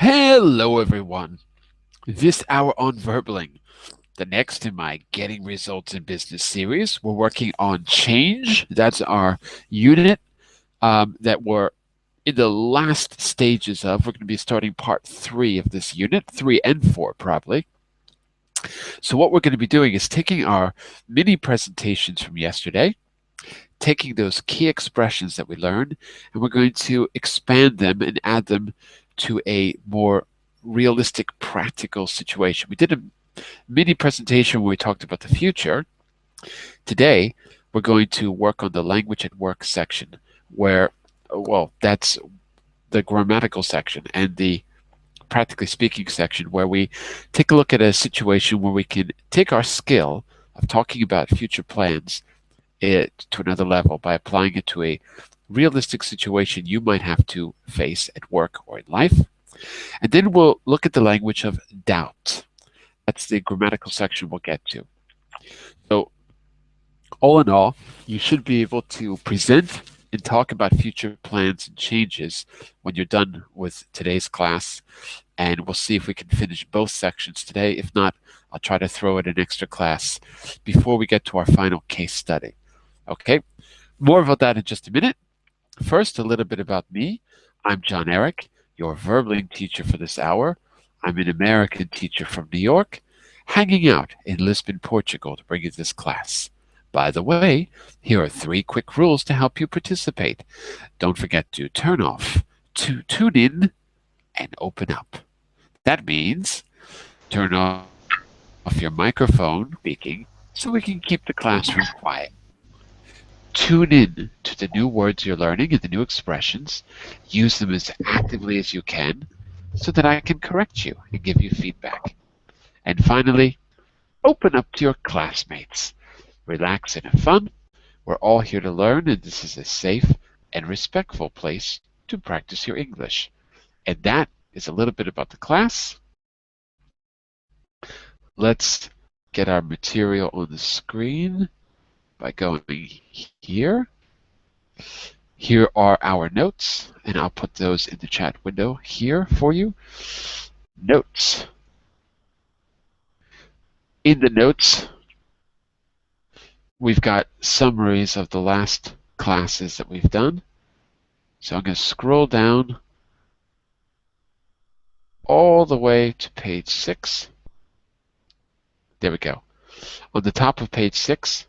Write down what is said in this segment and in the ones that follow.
Hello, everyone. This hour on Verbling, the next in my Getting Results in Business series. We're working on change. That's our unit that we're in the last stages of. We're going to be starting part 3 of this unit, 3 and 4 probably. So what we're going to be doing is taking our mini presentations from yesterday, taking those key expressions that we learned, and we're going to expand them and add them to a more realistic, practical situation. We did a mini presentation where we talked about the future. Today, we're going to work on the language at work section, where, well, that's the grammatical section, and the practically speaking section, where we take a look at a situation where we can take our skill of talking about future plans to another level by applying it to a realistic situation you might have to face at work or in life. And then we'll look at the language of doubt. That's the grammatical section we'll get to. So all in all, you should be able to present and talk about future plans and changes when you're done with today's class. And we'll see if we can finish both sections today. If not, I'll try to throw in an extra class before we get to our final case study. Okay, more about that in just a minute. First, a little bit about me. I'm John Eric, your Verbling teacher for this hour. I'm an American teacher from New York, hanging out in Lisbon, Portugal to bring you this class. By the way, here are 3 quick rules to help you participate. Don't forget to turn off, to tune in, and open up. That means turn off your microphone speaking so we can keep the classroom quiet. Tune in to the new words you're learning and the new expressions. Use them as actively as you can so that I can correct you and give you feedback. And finally, open up to your classmates. Relax and have fun. We're all here to learn, and this is a safe and respectful place to practice your English. And that is a little bit about the class. Let's get our material on the screen by going here. Here are our notes, and I'll put those in the chat window here for you. Notes. In the notes, we've got summaries of the last classes that we've done. So I'm going to scroll down all the way to page 6. There we go. On the top of page 6,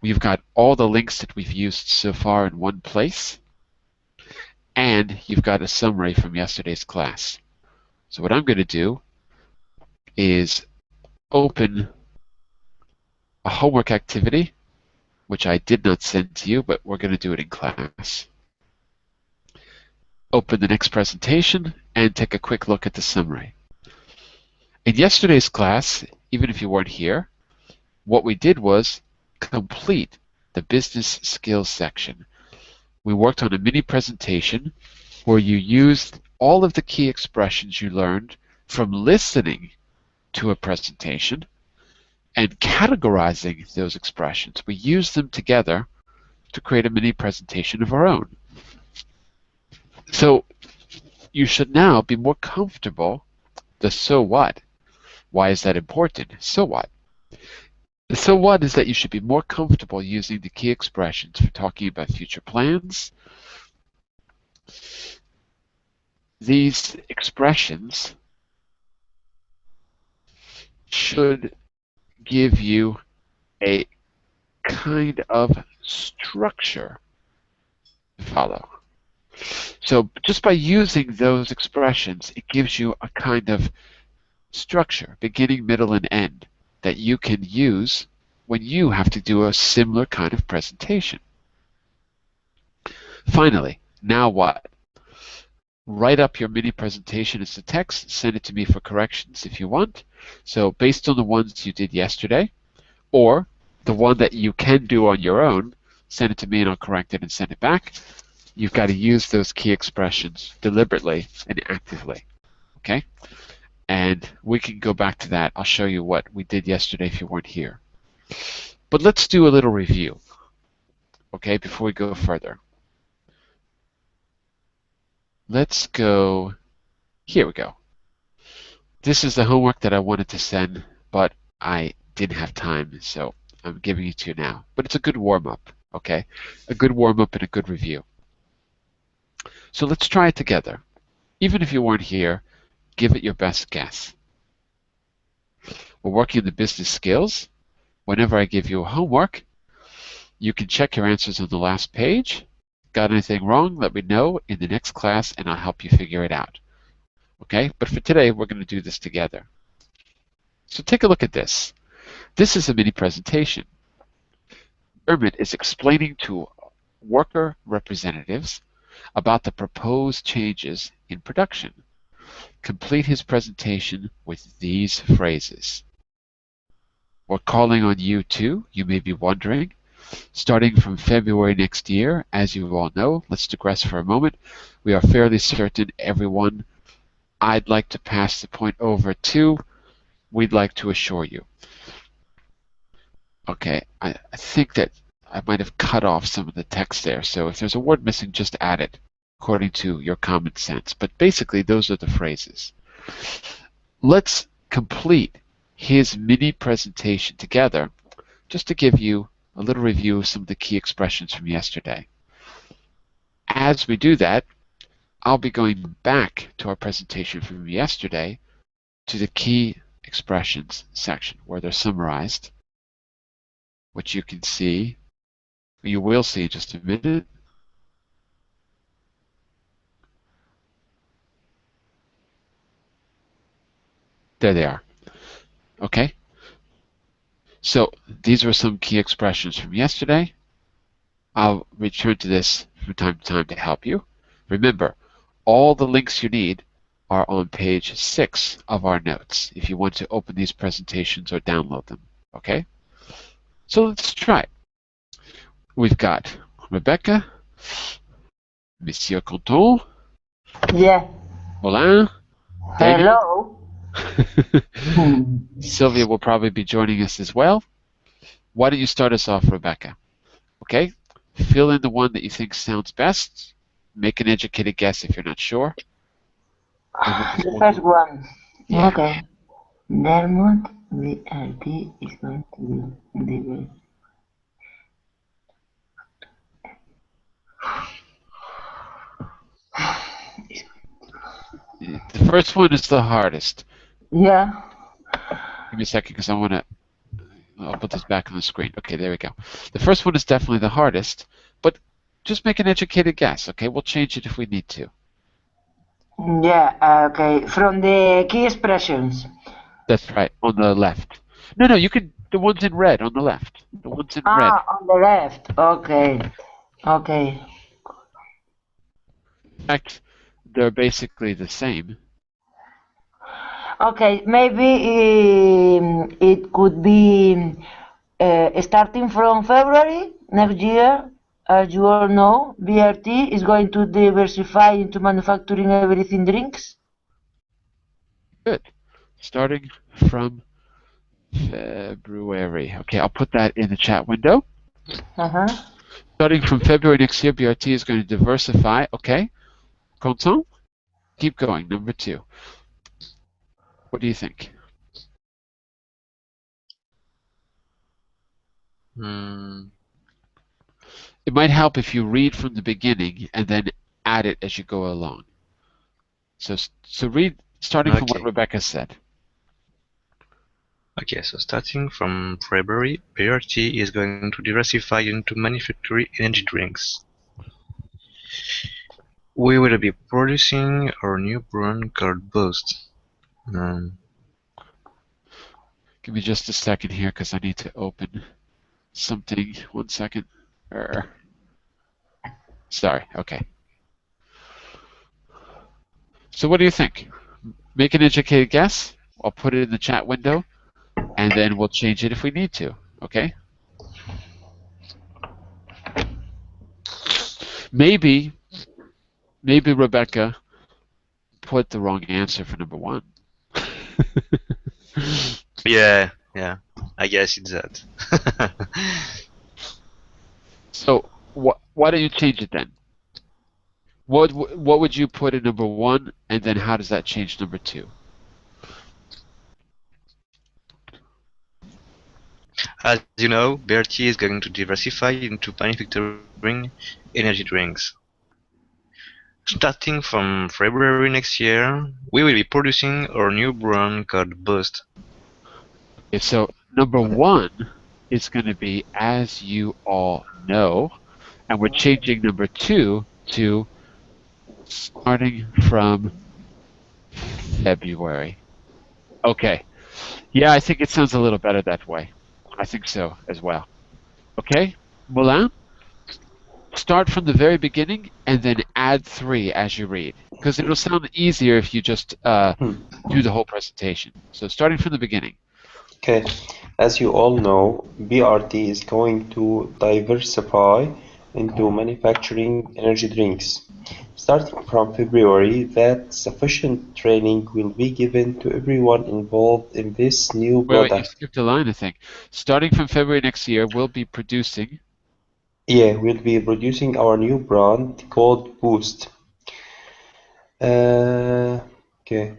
we've got all the links that we've used so far in one place, and you've got a summary from yesterday's class. So what I'm going to do is open a homework activity, which I did not send to you, but we're going to do it in class. Open the next presentation and take a quick look at the summary. In yesterday's class, even if you weren't here, what we did was complete the business skills section. We worked on a mini presentation where you used all of the key expressions you learned from listening to a presentation and categorizing those expressions. We used them together to create a mini presentation of our own. So you should now be more comfortable. The so what. Why is that important? So what? The so what is that you should be more comfortable using the key expressions for talking about future plans. These expressions should give you a kind of structure to follow. So just by using those expressions, it gives you a kind of structure, beginning, middle, and end, that you can use when you have to do a similar kind of presentation. Finally, now what? Write up your mini presentation as a text, send it to me for corrections if you want. So based on the ones you did yesterday, or the one that you can do on your own, send it to me and I'll correct it and send it back. You've got to use those key expressions deliberately and actively, okay? And we can go back to that. I'll show you what we did yesterday if you weren't here. But let's do a little review, okay, before we go further. Let's go Here we go. This is the homework that I wanted to send, but I didn't have time, so I'm giving it to you now. But it's a good warm-up, okay? A good warm-up and a good review. So let's try it together. Even if you weren't here, give it your best guess. We're working on the business skills. Whenever I give you a homework, you can check your answers on the last page. Got anything wrong, let me know in the next class and I'll help you figure it out. Okay, but for today, we're going to do this together. So take a look at this. This is a mini presentation. Dermot is explaining to worker representatives about the proposed changes in production. Complete his presentation with these phrases. We're calling on you too, you may be wondering. Starting from February next year, as you all know, let's digress for a moment, we are fairly certain everyone I'd like to pass the point over to, we'd like to assure you. Okay, I think that I might have cut off some of the text there, so if there's a word missing, just add it according to your common sense. But basically, those are the phrases. Let's complete his mini presentation together just to give you a little review of some of the key expressions from yesterday. As we do that, I'll be going back to our presentation from yesterday to the key expressions section where they're summarized, which you can see, you will see in just a minute. There they are. Okay? So these were some key expressions from yesterday. I'll return to this from time to time to help you. Remember, all the links you need are on page 6 of our notes if you want to open these presentations or download them. Okay? So let's try it. We've got Rebecca, Monsieur Canton, Yeah. Olin, Daniel. Hello. Sylvia will probably be joining us as well. Why don't you start us off, Rebecca? Okay? Fill in the one that you think sounds best. Make an educated guess if you're not sure. The first one. Yeah. Okay. Dermot, the RT is going to be the The first one is the hardest. Yeah. Give me a second because I want to. I'll put this back on the screen. Okay, there we go. The first one is definitely the hardest, but just make an educated guess. Okay, we'll change it if we need to. Yeah. Okay. From the key expressions. That's right, on the left. No, you can. The ones in red on the left. The ones in red. On the left. Okay. Okay. In fact, they're basically the same. Okay. Maybe it could be starting from February next year. As you all know, BRT is going to diversify into manufacturing everything drinks. Good. Starting from February. Okay, I'll put that in the chat window. Starting from February next year, BRT is going to diversify. Okay. Content? Keep going. Number 2. What do you think? It might help if you read from the beginning and then add it as you go along. So read starting from what Rebecca said. Okay, so starting from February, BRT is going to diversify into manufacturing energy drinks. We will be producing our new brand called Boost. Give me just a second here because I need to open something. 1 second. Sorry, okay. So what do you think? Make an educated guess. I'll put it in the chat window, and then we'll change it if we need to, okay? Maybe Rebecca put the wrong answer for number 1. Yeah, I guess it's that. So why don't you change it then? What would you put in number 1, and then how does that change number 2? As you know, BRT is going to diversify into manufacturing energy drinks. Starting from February next year, we will be producing our new brand called Boost. Okay, so number 1 is going to be as you all know, and we're changing number 2 to starting from February. Okay. Yeah, I think it sounds a little better that way. I think so as well. Okay, Moulin, start from the very beginning and then add 3 as you read, because it'll sound easier if you just do the whole presentation. So starting from the beginning. Okay, as you all know, BRT is going to diversify into manufacturing energy drinks. Starting from February, that sufficient training will be given to everyone involved in this new Wait, you product. skipped a line, I think. Starting from February next year, we'll be producing. Yeah, we'll be producing our new brand called Boost. Okay.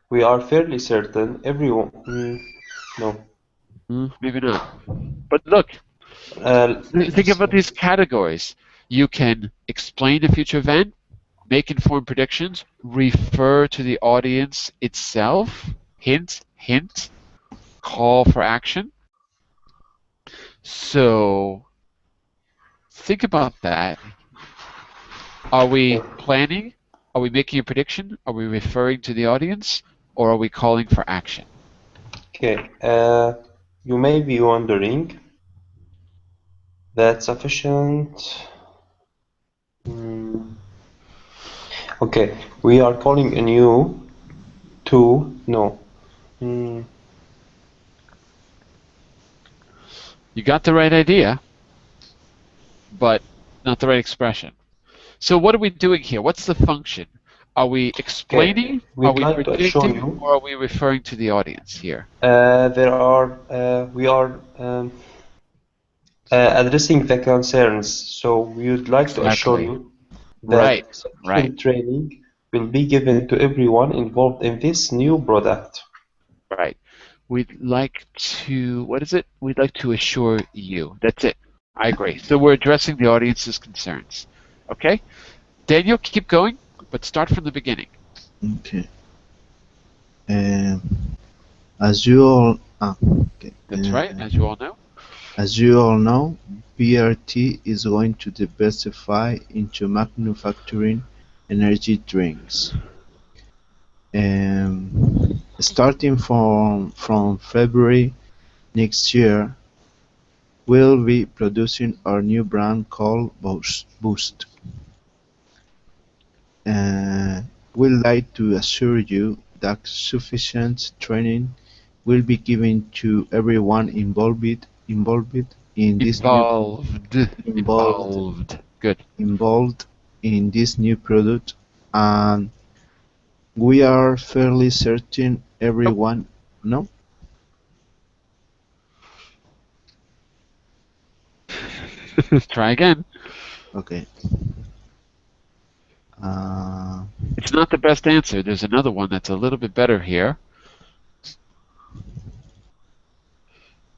We are fairly certain everyone. No. Maybe not. But look, think about these categories. You can explain a future event, make informed predictions, refer to the audience itself, hint, hint, call for action. So think about that. Are we planning? Are we making a prediction? Are we referring to the audience? Or are we calling for action? Okay. You may be wondering, that's sufficient. Okay, we are calling on you to no. You got the right idea, but not the right expression. So what are we doing here? What's the function? Are we explaining? We'd Are we like to assure predicting? you, Or are we referring to the audience here? we are addressing the concerns. So we would like to assure Exactly. you that Right. sufficient training will be given to everyone involved in this new product. Right. We'd like to, what is it? We'd like to assure you. That's it. I agree. So we're addressing the audience's concerns. Okay? Daniel, keep going, but start from the beginning. Okay. As you all, okay. That's right, as you all know. As you all know, BRT is going to diversify into manufacturing energy drinks. Starting from February next year, we'll be producing our new brand called Boost. We'd like to assure you that sufficient training will be given to everyone involved in this involved in this new product, and we are fairly certain everyone. No? Try again. Okay. It's not the best answer. There's another one that's a little bit better here.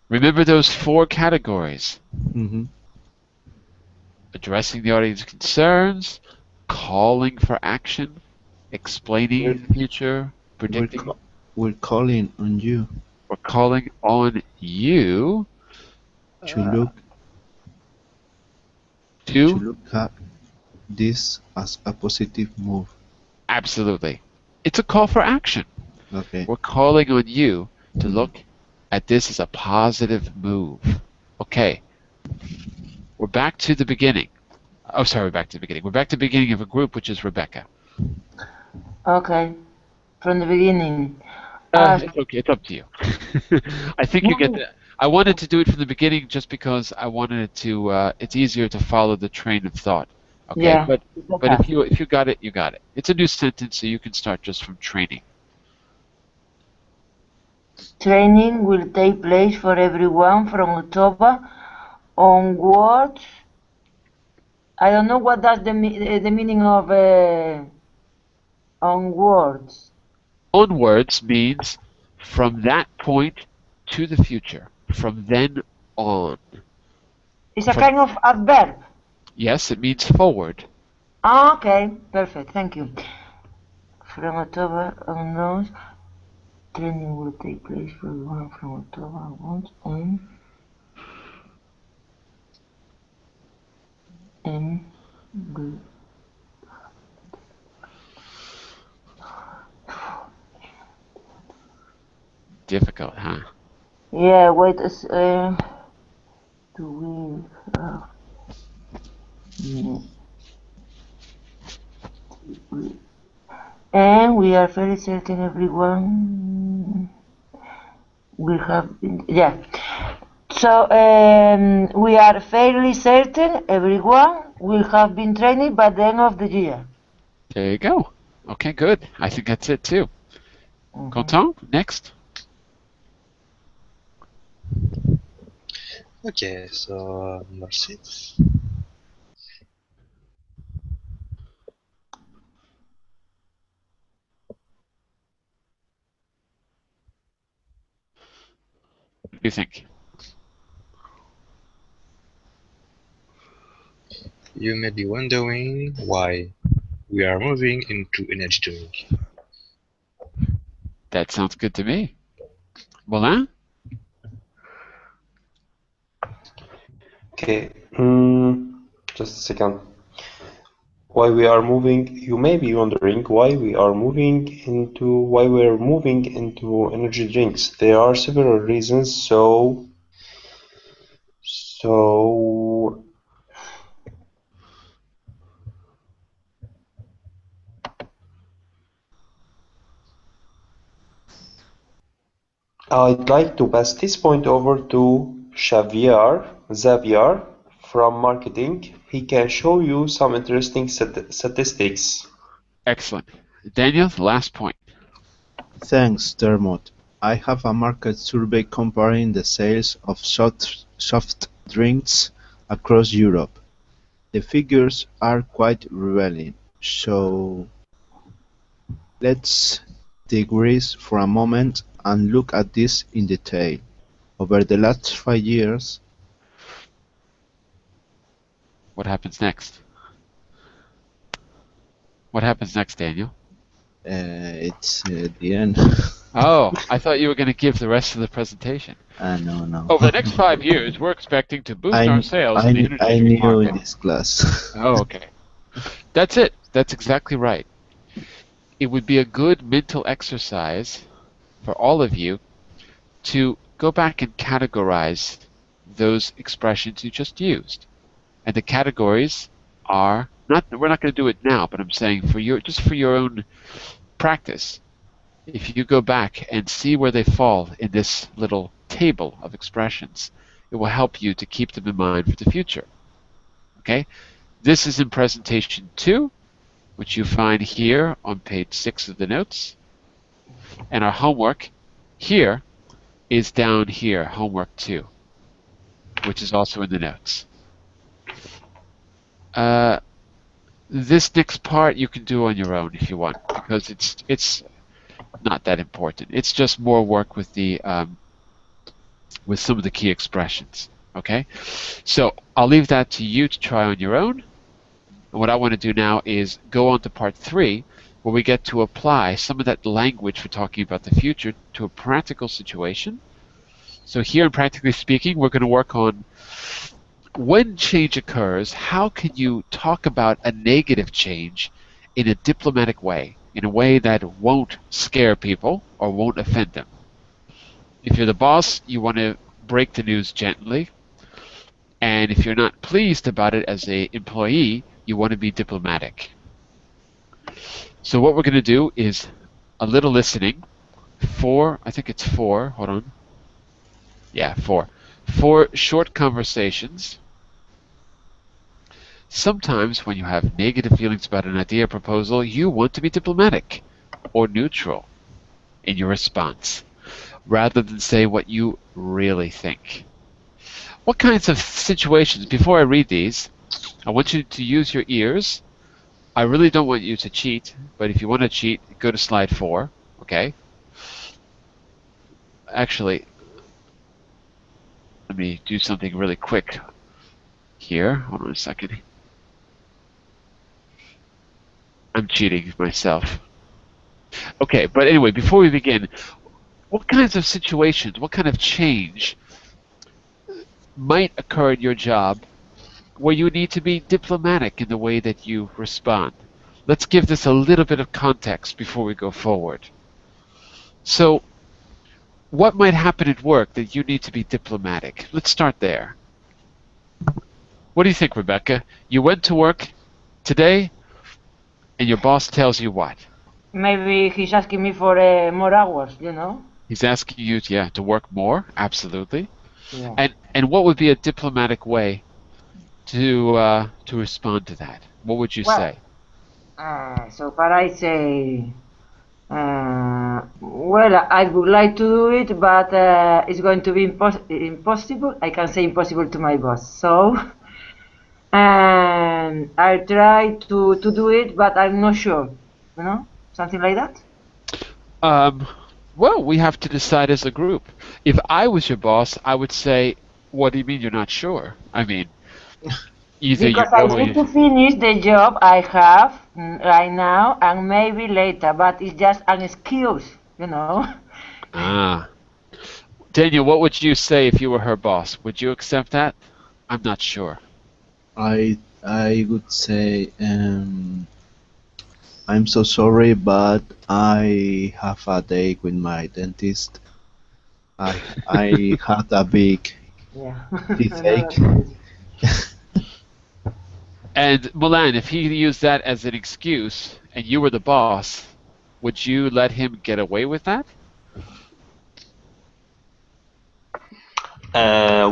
Remember those 4 categories. Addressing the audience concerns, calling for action, explaining the future, predicting. We're calling on you. We're calling on you to look at this as a positive move. Absolutely. It's a call for action. Okay. We're calling on you to look at this as a positive move. Okay. We're back to the beginning. Oh, sorry, we're back to the beginning. We're back to the beginning of a group, which is Rebecca. Okay. From the beginning. It's okay. It's up to you. I think you get that. I wanted to do it from the beginning just because I wanted it to. It's easier to follow the train of thought. Okay. Yeah. But if you got it, you got it. It's a new sentence, so you can start just from training. Training will take place for everyone from October onwards. I don't know what that's the meaning of onwards. Onwards means from that point to the future, from then on. It's a kind of adverb. Yes, it means forward. Ah, okay, perfect, thank you. From October onwards, training will take place for everyone from October onwards and Difficult, huh? yeah, wait, do we and we are very certain everyone will have yeah. So we are fairly certain everyone will have been trained by the end of the year. There you go. Okay, good. I think that's it too. Quentin, next. Okay, so number 6. What do you think? You may be wondering why we are moving into energy drink. That sounds good to me. Moulin? Okay, just a second. Why we are moving? You may be wondering why we're moving into energy drinks. There are several reasons. So I'd like to pass this point over to Xavier from marketing. He can show you some interesting statistics. Excellent. Daniel, last point. Thanks, Dermot. I have a market survey comparing the sales of soft drinks across Europe. The figures are quite revealing, so let's digress for a moment and look at this in detail. Over the last 5 years, What happens next? What happens next, Daniel? it's the end. Oh, I thought you were going to give the rest of the presentation. No. Over the next 5 years, we're expecting to boost our sales in the energy I drink knew in market. this class. Oh, okay. That's it. That's exactly right. It would be a good mental exercise for all of you to go back and categorize those expressions you just used. And the categories are not, we're not going to do it now, but I'm saying for your own practice, if you go back and see where they fall in this little table of expressions, it will help you to keep them in mind for the future. Okay? This is in presentation 2, which you find here on page 6 of the notes. And our homework here is down here, homework 2, which is also in the notes. This next part you can do on your own if you want, because it's not that important. It's just more work with the with some of the key expressions. Okay, so I'll leave that to you to try on your own. And what I want to do now is go on to part 3, where we get to apply some of that language for talking about the future to a practical situation. So here in Practically Speaking, we're going to work on when change occurs, how can you talk about a negative change in a diplomatic way, in a way that won't scare people or won't offend them? If you're the boss, you want to break the news gently. And if you're not pleased about it as an employee, you want to be diplomatic. So what we're going to do is a little listening. I think it's 4, hold on. Yeah, 4 short conversations. Sometimes when you have negative feelings about an idea or proposal, you want to be diplomatic or neutral in your response. rather than say what you really think. What kinds of situations, before I read these, I want you to use your ears. I really don't want you to cheat, but if you want to cheat, go to slide 4, okay? Actually, let me do something really quick here. Hold on a second. I'm cheating myself. Okay, but anyway, before we begin, what kinds of situations, what kind of change might occur in your job where you need to be diplomatic in the way that you respond? Let's give this a little bit of context before we go forward. So, what might happen at work that you need to be diplomatic? Let's start there. What do you think, Rebecca? You went to work today, and your boss tells you what? Maybe he's asking me for more hours, you know? He's asking you to work more, absolutely. Yeah. And what would be a diplomatic way to respond to that? What would you say? So far I say, well, I would like to do it, but it's going to be impossible. I can say impossible to my boss. So, and I try to do it, but I'm not sure, you know? Something like that? Well, we have to decide as a group. If I was your boss, I would say, what do you mean you're not sure? I mean, either Because you know I need to finish the job I have right now and maybe later, but it's just an excuse, you know? Daniel, what would you say if you were her boss? Would you accept that? I'm not sure. I would say I'm so sorry, but I have a date with my dentist. I had a big toothache. And Milan, if he used that as an excuse and you were the boss, would you let him get away with that?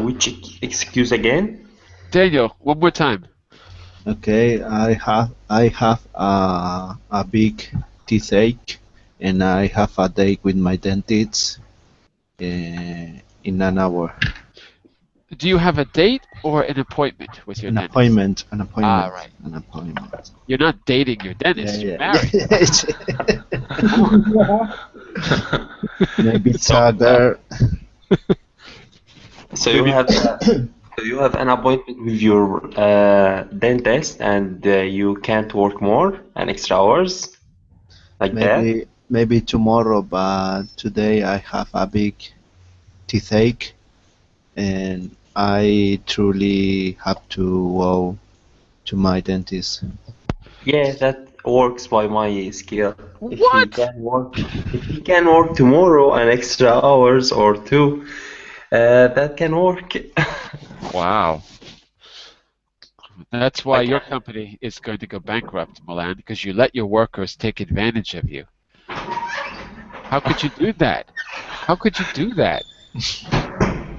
Which excuse again? Daniel, one more time. Okay, I have a big toothache, and I have a date with my dentist in an hour. Do you have a date or an appointment with your dentist? An appointment. Right. An appointment. You're not dating your dentist. You're married. Maybe it's harder. So you have an appointment with your dentist, and you can't work more and extra hours, like that. Maybe tomorrow, but today I have a big toothache, and I truly have to go to my dentist. Yeah, that works by my scale. What? If he can work tomorrow an extra hours or 2, that can work. Wow. That's why your company is going to go bankrupt, Milan, because you let your workers take advantage of you. How could you do that? How could you do that?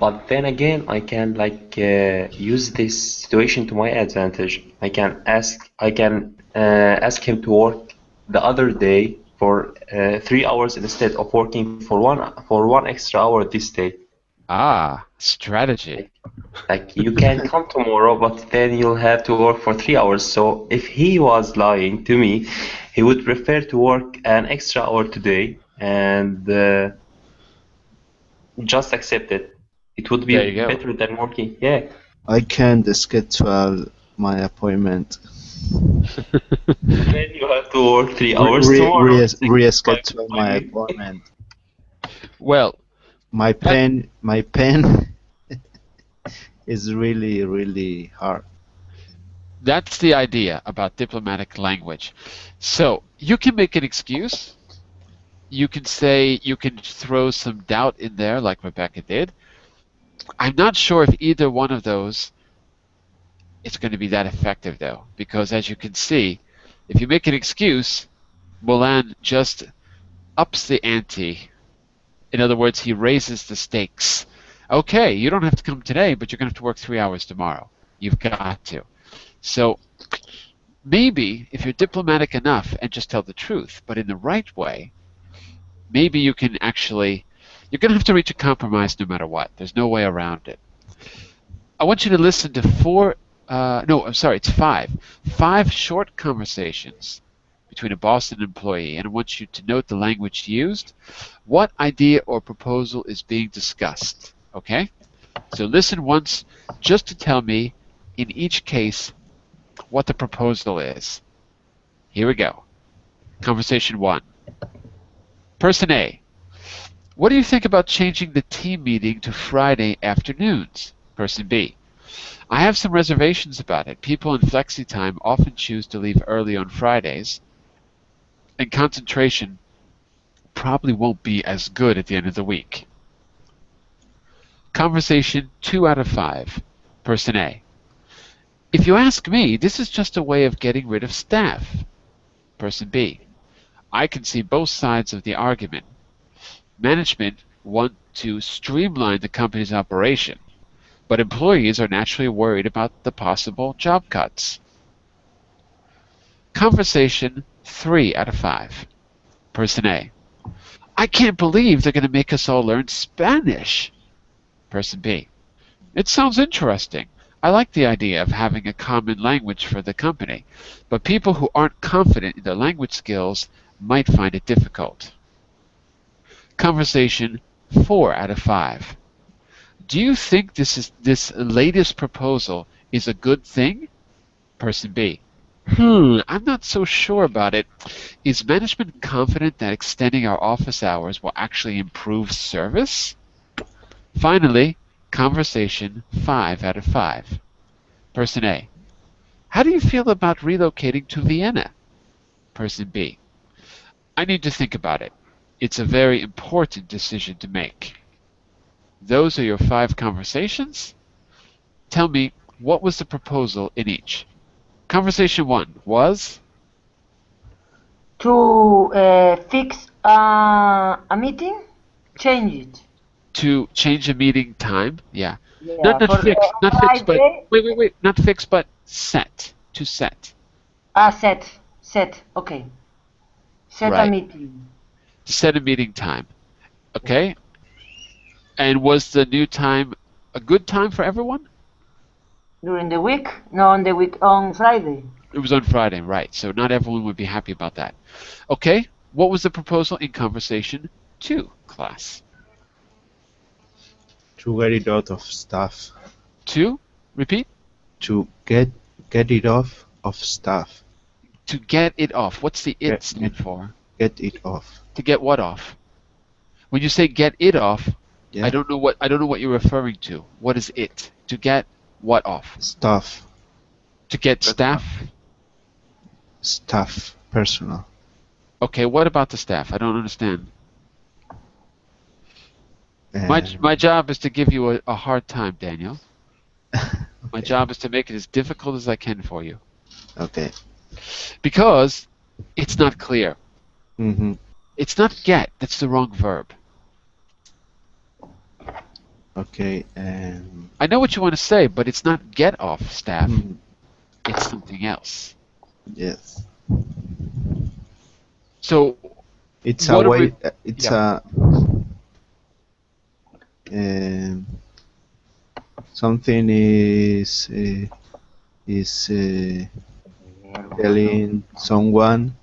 But then again, I can use this situation to my advantage. I can ask him to work the other day for 3 hours instead of working for one extra hour this day. Strategy. Like you can come tomorrow, but then you'll have to work for 3 hours. So if he was lying to me, he would prefer to work an extra hour today and just accept it. It would be better than working. Yeah. I can't schedule my appointment. Then you have to work 3 hours tomorrow. Reschedule my appointment. Well, my pen is really, really hard. That's the idea about diplomatic language. So you can make an excuse. You can throw some doubt in there like Rebecca did. I'm not sure if either one of those is going to be that effective though, because as you can see, if you make an excuse, Milan just ups the ante. In other words, he raises the stakes. Okay, you don't have to come today, but you're going to have to work 3 hours tomorrow. You've got to. So maybe if you're diplomatic enough and just tell the truth, but in the right way, maybe you can actually You're going to have to reach a compromise no matter what. There's no way around it. I want you to listen to it's five. Five short conversations between a boss and an employee, and I want you to note the language used, what idea or proposal is being discussed, okay? So listen once just to tell me, in each case, what the proposal is. Here we go. Conversation 1. Person A. What do you think about changing the team meeting to Friday afternoons? Person B. I have some reservations about it. People in flexi time often choose to leave early on Fridays, and concentration probably won't be as good at the end of the week. Conversation 2 out of 5. Person A. If you ask me, this is just a way of getting rid of staff. Person B. I can see both sides of the argument. Management want to streamline the company's operation, but employees are naturally worried about the possible job cuts. Conversation 3 out of 5. Person A. I can't believe they're going to make us all learn Spanish. Person B. It sounds interesting. I like the idea of having a common language for the company, but people who aren't confident in their language skills might find it difficult. Conversation 4 out of 5. Do you think this latest proposal is a good thing? Person B. I'm not so sure about it. Is management confident that extending our office hours will actually improve service? Finally, conversation 5 out of 5. Person A. How do you feel about relocating to Vienna? Person B. I need to think about it. It's a very important decision to make. Those are your 5 conversations. Tell me, what was the proposal in each? Conversation 1 was? To fix a meeting, change it. To change a meeting time, yeah. Yeah, Not for fixed, not fixed, but Friday. wait, not fixed, but set. To set. Set. Okay. Set a Right. meeting. Set a meeting time. Okay? And was the new time a good time for everyone? During the week? No, on Friday. It was on Friday, right. So not everyone would be happy about that. Okay, what was the proposal in conversation 2, class? To get it out of staff. 2? Repeat? To get it off of staff. To get it off. What's the it Get- stand for? Get it off. To get what off? When you say get it off, Yeah. I don't know what you're referring to. What is it? To get what off? Staff. To get staff? Staff. Personal. Okay, what about the staff? I don't understand. Uh, My job is to give you a hard time, Daniel. My job is to make it as difficult as I can for you. Okay. Because it's not clear. Mm-hmm. It's not get. That's the wrong verb. Okay. I know what you want to say, but it's not get off staff. Mhm. It's something else. Yes. So It's What a are way. we- It's yeah. something is telling someone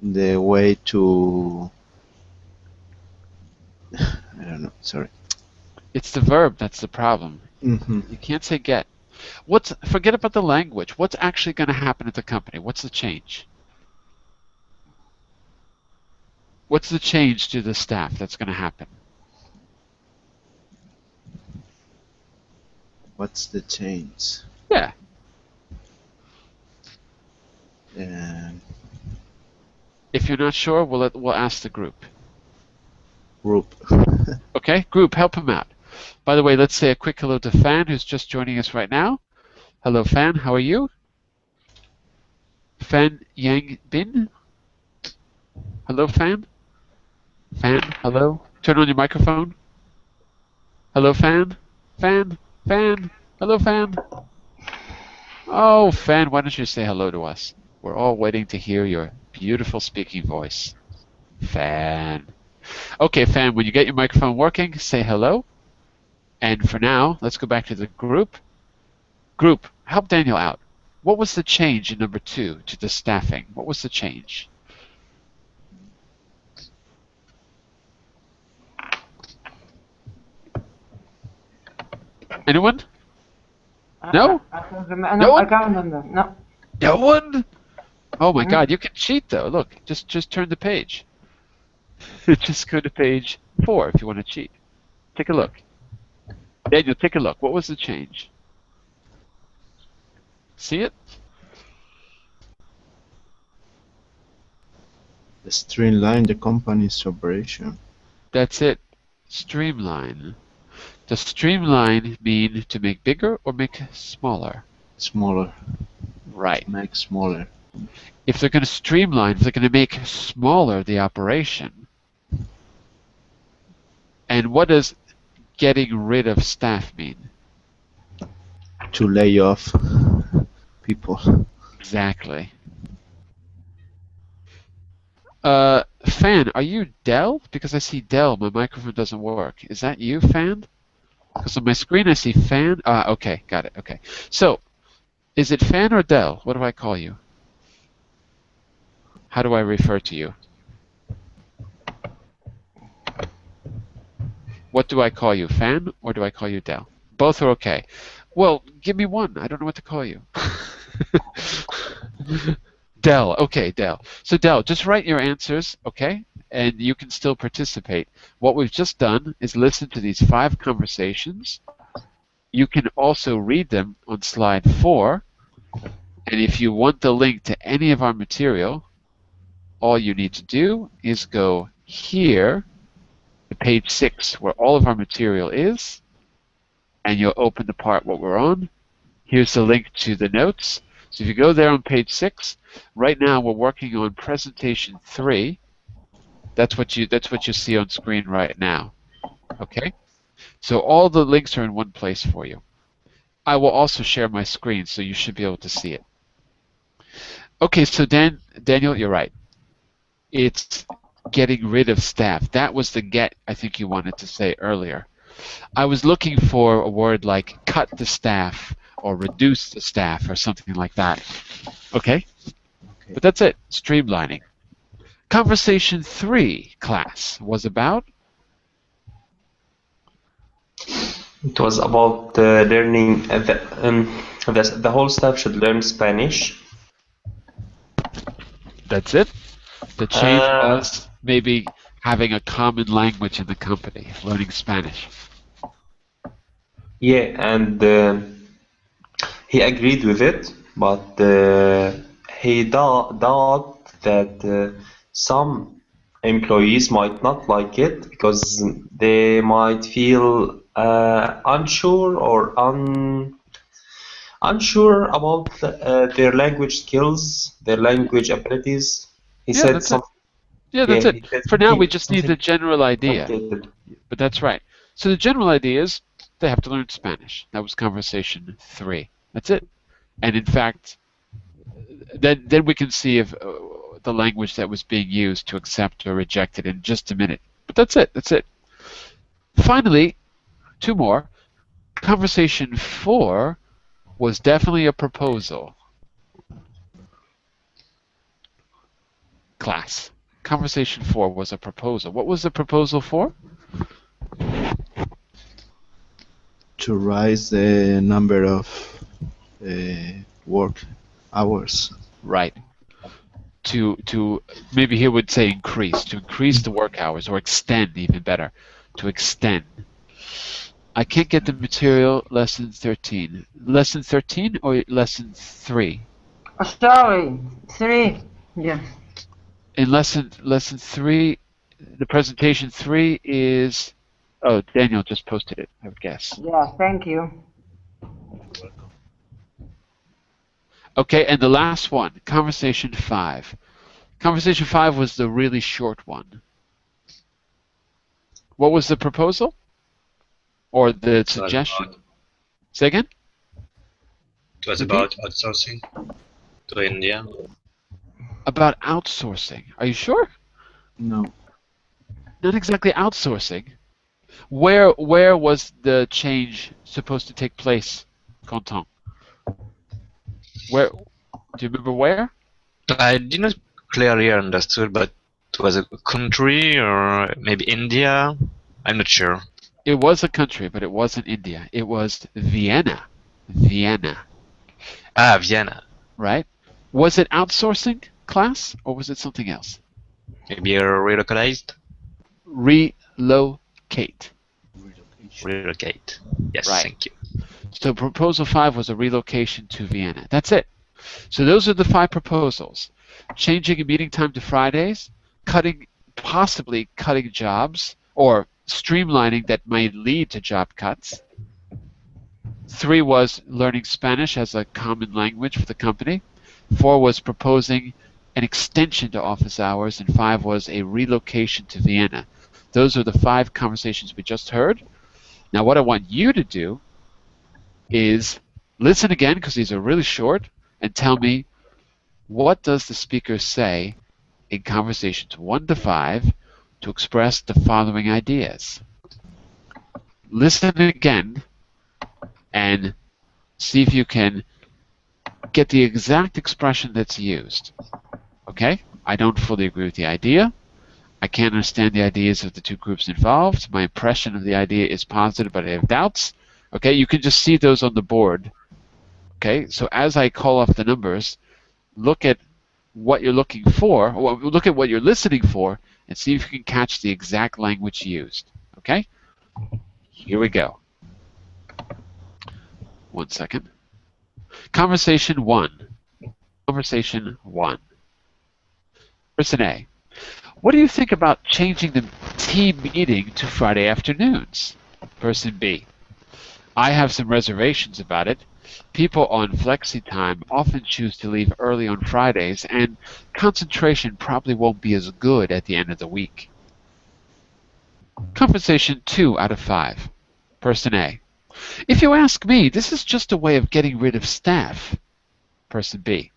the way to. I don't know. Sorry. it's the verb that's the problem. Mm-hmm. You can't say get. Forget about the language. What's actually going to happen at the company? What's the change? What's the change to the staff that's going to happen? What's the change? Yeah. If you're not sure, we'll ask the group. Group. Okay, group, help him out. By the way, let's say a quick hello to Fan, who's just joining us right now. Hello, Fan. How are you? Fan Yang Bin. Hello, Fan. Fan, hello. Turn on your microphone. Hello, Fan. Fan. Fan. Hello, Fan. Oh, Fan, why don't you say hello to us? We're all waiting to hear your beautiful speaking voice. Fan. Okay, Fan, when you get your microphone working, say hello. And for now, let's go back to the group. Group, help Daniel out. What was the change in number 2 to the staffing? What was the change? Anyone? No? I can't remember. No No, I one? can't remember. No. No one? Oh my Mhm. God, you can cheat though. Look, just turn the page. Just go to page 4 if you want to cheat. Take a look. Daniel, take a look. What was the change? See it? Streamline the company's operation. That's it. Streamline. Does streamline mean to make bigger or make smaller? Smaller. Right. Make smaller. If they're going to streamline, if they're going to make smaller the operation, and what does getting rid of staff mean? To lay off people. Exactly. Fan, are you Dell? Because I see Dell, my microphone doesn't work. Is that you, Fan? Because on my screen I see Fan. Okay, got it, okay. So, is it Fan or Dell? What do I call you? How do I refer to you? What do I call you, Fan, or do I call you Dell? Both are okay. Well, give me one. I don't know what to call you. Dell. Okay, Dell. So Dell, just write your answers, okay? And you can still participate. What we've just done is listen to these 5 conversations. You can also read them on slide 4. And if you want the link to any of our material, all you need to do is go here to page 6 where all of our material is, and you'll open the part what we're on. Here's the link to the notes. So if you go there on page 6, right now we're working on presentation 3. That's what you see on screen right now. Okay? So all the links are in one place for you. I will also share my screen so you should be able to see it. Okay, so Daniel, you're right. It's getting rid of staff. That was the get I think you wanted to say earlier. I was looking for a word like cut the staff or reduce the staff or something like that. Okay? But that's it. Streamlining. Conversation 3, class, was about? It was about learning. The whole staff should learn Spanish. That's it. The change Uh, was maybe having a common language in the company, learning Spanish. Yeah, and he agreed with it, but he thought that some employees might not like it because they might feel unsure or unsure about their language skills, their language abilities. He Yeah, said that's it. something. Yeah, that's Yeah, it. he said For now, we something, just need the something general idea. complicated. But that's right. So the general idea is they have to learn Spanish. That was conversation 3. That's it. And in fact, then we can see if the language that was being used to accept or reject it in just a minute. But that's it. That's it. Finally, 2 more. Conversation 4 was definitely a proposal. Class. Conversation 4 was a proposal. What was the proposal for? To raise the number of work hours. Right. To maybe here would say increase. To increase the work hours, or extend, even better. To extend. I can't get the material, lesson 13. Lesson 13 or lesson 3? Oh, sorry, 3. Yeah. In lesson 3, the presentation 3 is... Oh, Daniel just posted it, I would guess. Yeah, thank you. Okay, and the last one, conversation 5. Conversation 5 was the really short one. What was the proposal? Or the suggestion? Say again? It was Repeat. about outsourcing to India. About outsourcing. Are you sure? No. not exactly outsourcing. Where was the change supposed to take place, Quentin? Where? Do you remember where? I did not clearly understood, but it was a country or maybe India. I'm not sure. It was a country, but it wasn't India. It was Vienna. Vienna, Ah, Vienna. right? Was it outsourcing class or was it something else? Maybe relocalized? Relocate. Relocate. Yes, Right. thank you. So proposal 5 was a relocation to Vienna. That's it. So those are the 5 proposals. Changing a meeting time to Fridays, possibly cutting jobs, or streamlining that may lead to job cuts. 3 was learning Spanish as a common language for the company. 4 was proposing an extension to office hours, and 5 was a relocation to Vienna. Those are the 5 conversations we just heard. Now what I want you to do is listen again, because these are really short, and tell me, what does the speaker say in conversations 1 to 5 to express the following ideas? Listen again and see if you can get the exact expression that's used. Okay? I don't fully agree with the idea. I can't understand the ideas of the 2 groups involved. My impression of the idea is positive, but I have doubts. Okay? You can just see those on the board. Okay? So as I call off the numbers, look at what you're looking for, or look at what you're listening for, and see if you can catch the exact language used. Okay? Here we go. 1 second. Conversation 1. Conversation 1. Person A. What do you think about changing the team meeting to Friday afternoons? Person B. I have some reservations about it. People on flexi time often choose to leave early on Fridays, and concentration probably won't be as good at the end of the week. Conversation 2 out of 5. Person A. If you ask me, this is just a way of getting rid of staff. Person B.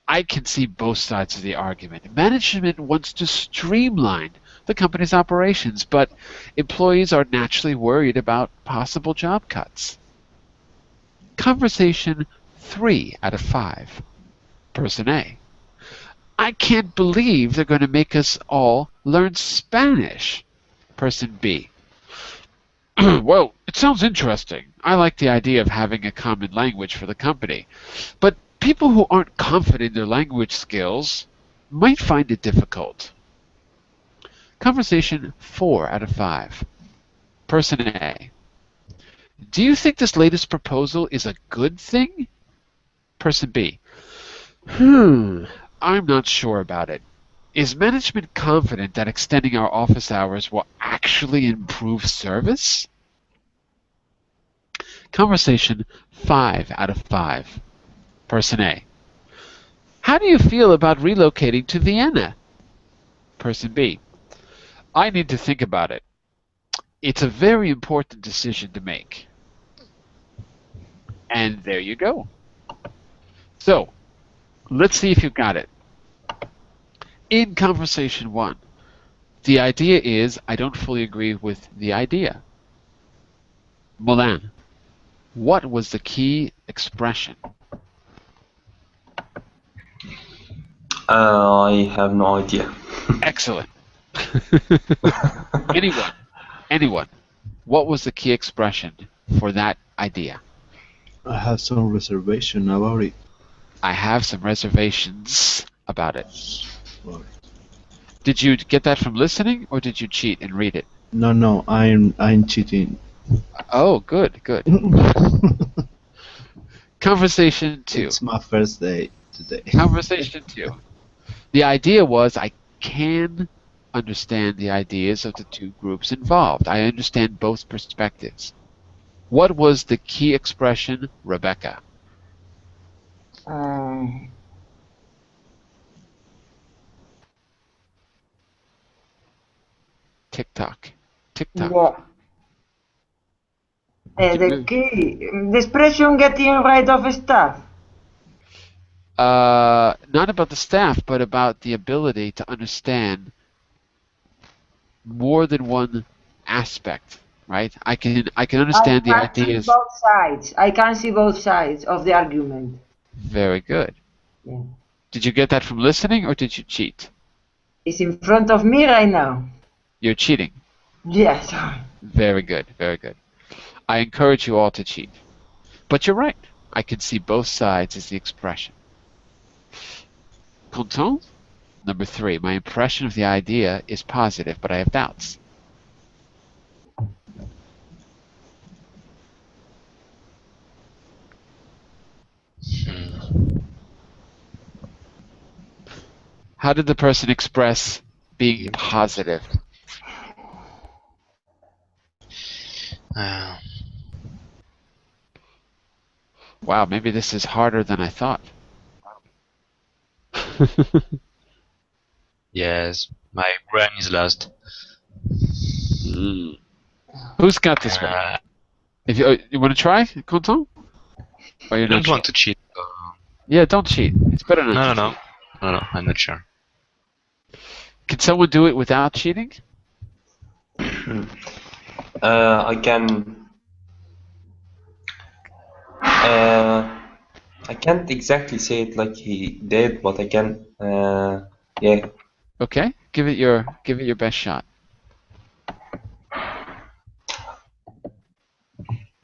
I can see both sides of the argument. Management wants to streamline the company's operations, but employees are naturally worried about possible job cuts. Conversation 3 out of 5. Person A. I can't believe they're going to make us all learn Spanish. Person B. Well, it sounds interesting. I like the idea of having a common language for the company. But people who aren't confident in their language skills might find it difficult. Conversation 4 out of 5. Person A. Do you think this latest proposal is a good thing? Person B. I'm not sure about it. Is management confident that extending our office hours will actually improve service? Conversation 5 out of 5. Person A. How do you feel about relocating to Vienna? Person B. I need to think about it. It's a very important decision to make. And there you go. So, let's see if you got it. In conversation 1, the idea is, I don't fully agree with the idea. Moulin, what was the key expression? I have no idea. Excellent. Anyone, what was the key expression for that idea? I have some reservation about it. I have some reservations about it. Right. Did you get that from listening, or did you cheat and read it? No, I'm cheating. Oh, good. Conversation 2. It's my first day today. Conversation 2. The idea was, I can understand the ideas of the 2 groups involved. I understand both perspectives. What was the key expression, Rebecca? Tick-tock. Yeah. The expression getting rid of staff. Not about the staff, but about the ability to understand more than one aspect, right? I can I understand the can see ideas. both sides. I can see both sides of the argument. Very good. Yeah. Did you get that from listening, or did you cheat? It's in front of me right now. You're cheating. Yes. Very good. Very good. I encourage you all to cheat. But you're right. I can see both sides as the expression. Content? Number 3. My impression of the idea is positive, but I have doubts. How did the person express being positive? Wow, maybe this is harder than I thought. Yes, my brain is lost. Who's got this one? If you want to try, Content? Or you're I don't not want to cheat. Yeah, don't cheat. It's better not to cheat. No, I'm not sure. Can someone do it without cheating? I can. I can't exactly say it like he did, but I can. Yeah. Okay, give it your best shot.